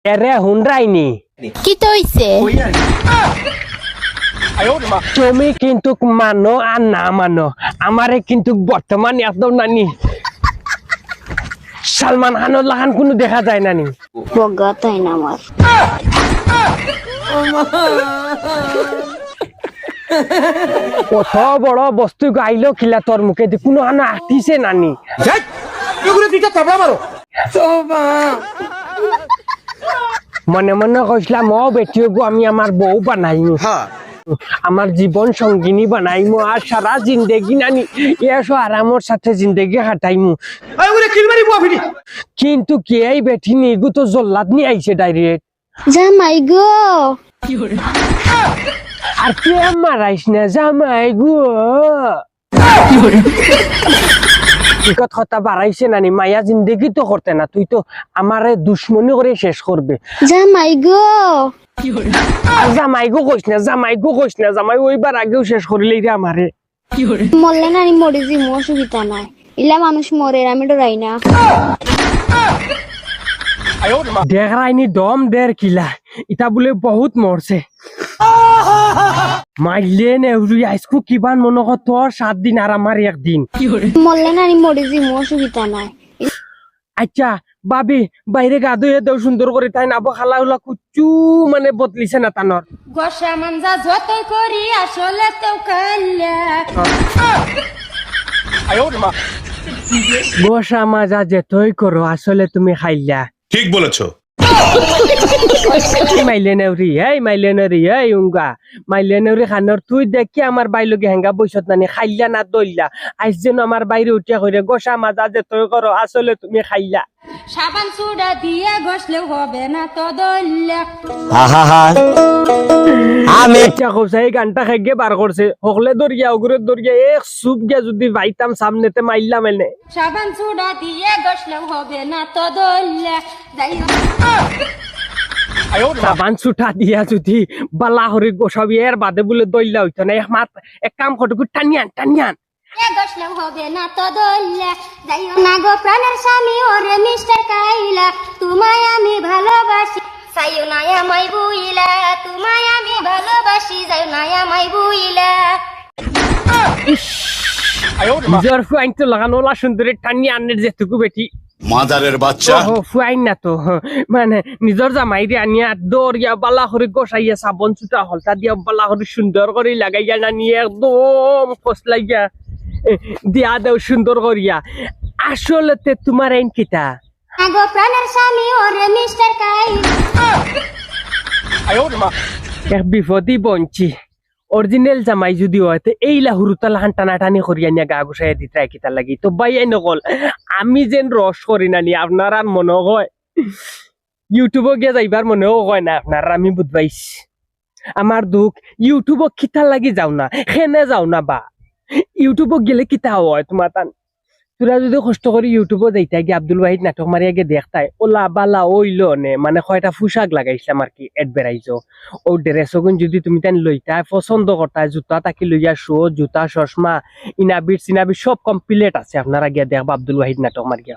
এরে হুনরাইনি কি তো হইছে? তুমি কিন্তু মানো আর না মানো আমারে কিন্তু বর্তমান একদম নানি সালমান খানের লাগান কোনো দেখা যায় নানি বগা তাই না আমার কত বড় বস্তু গাইলো কিলা তোর মুখে দি কোনো আনা আটিছে নানি মনে মনে কইছিলাম ও বেটিও আমি আমার বউ বানাইমু আমার জীবন সঙ্গিনী বানাইমু আর সারা জিন্দেগি নানি এসো আরামর সাথে জিন্দেগি কাটাইমু কিন্তু কে এই বেটি নিগু তো জল্লাদ নি আইছে ডাইরেক্ট জামাই গো আর কে মারাইস না জামাই গো কথা বাড়াইছে নানি মায়া জিন্দেগি তো করতে না তুই তো আমারে দুশ্মনী করে শেষ করবে জামাই গো আর জামাই গো কইস না জামাই গো কইস না জামাই ওইবার আগেও শেষ করিলেই রে আমারে মরলে না আমি মরে যাই অসুবিধা নাই ইলা মানুষ মরে আমি ডরাই না দেখাইনি দম দের কিলা ইটা বলে বহুত মরছে মাইলে নেউরি আইসকু কিবান মনে কর তোর 7 দিন আর আমার 1 দিন মরলে না আমি মরে যাই অসুবিধা নাই আচ্ছা বাবি বাইরে গা ধুয়ে দেও সুন্দর করে তাই না খালা হলা কুচু মানে বদলিছে না তানর গোসা মানজা যত করি আসলে তো কাল্লা গোসা মাজা যেতই করো আসলে তুমি খাইলা ঠিক বলেছো মাইলে নেউরি মাইলে নেউরি উঙ্গা মাইলে নেউরি খানোর তুই দেখি আমার বাইলকে হেঙ্গা বৈশত নানি খাইলা না দইলা আইস যেন আমার বাইরে উঠিয়া কইরে গোসা মাজা যেতই করো আসলে তুমি খাইলা সাবান সুডা দিয়ে ঘষলেও হবে না তো দল্লা আমি ইচ্ছা করছে এই গানটা খেগে বার করছে হকলে দরিয়া ওগুরে দরিয়া এক সুপ গিয়া যদি বাইতাম সামনেতে মাইলাম এনে সাবান সুডা দিয়ে ঘষলেও হবে না তো দল্লা যাই সাবান ছুটা দিয়া যদি বালা হরি গোসাবি এর বাদে বলে দইলা হইতো না এক কাম কটুকু টানিয়ান ঘষলেও হবে না তো দল্লা যাই না গো প্রাণের স্বামী ওরে মিস্টার কাইলা তোমায় আমি ভালোবাসি যাইও না আমায় বুইলা তোমায় আমি ভালোবাসি যাইও না আমায় বুইলা নিজের ফুয়াইন তো লাগানো লা সুন্দরী টানিয়া আনের যেটুকু বেটি মাদারের বাচ্চা ফুয়াইন না তো মানে নিজের জামাই রে আনিয়া দরিয়া বালা করে গোসাইয়া সাবন ছুটা হলতা দিয়া বালা করে সুন্দর করে লাগাইয়া নানিয়ে একদম ফসলাইয়া দিয়া দেও সুন্দর করিয়া আসলে তে তোমার আইন কিতা আগো প্রাণের স্বামী ওরে মিস্টার কাইলা এক বিপদই বঞ্চি অরিজিনাল জামাই যদি হয় তো এইলা হুরুতাল হান টানাটানি করিয়া নিয়ে গা গুছাইয়া দিতে কিতা লাগি তো বাইয়াই নকল আমি যেন রস করি নানি আপনার আর মনে হয় ইউটিউবে গিয়ে যাইবার মনেও হয় না আপনার আমি বুঝবাইস আমার দুঃখ ইউটিউবে কিতা লাগি যাও না খেনে যাও না বা ইউটিউবে গেলে কিতা হয় তোমার তান তোরা যদি কষ্ট করে ইউটিউবে যাইতা গিয়ে আব্দুল ওয়াহিদ নাটক মারিয়া গিয়ে দেখতাই ওলা বালা ওইলো নে মানে কয়টা পোশাক লাগাইছিলাম আর কি এডভারাইজও ও ড্রেসগুন যদি তুমি তাই লইতা পছন্দ করতা জুতা তাকি লইয়া শো জুতা চশমা ইনাবিট সিনাবিট সব কমপ্লিট আছে আপনারা গিয়া দেখবা আব্দুল ওয়াহিদ নাটক মারিয়া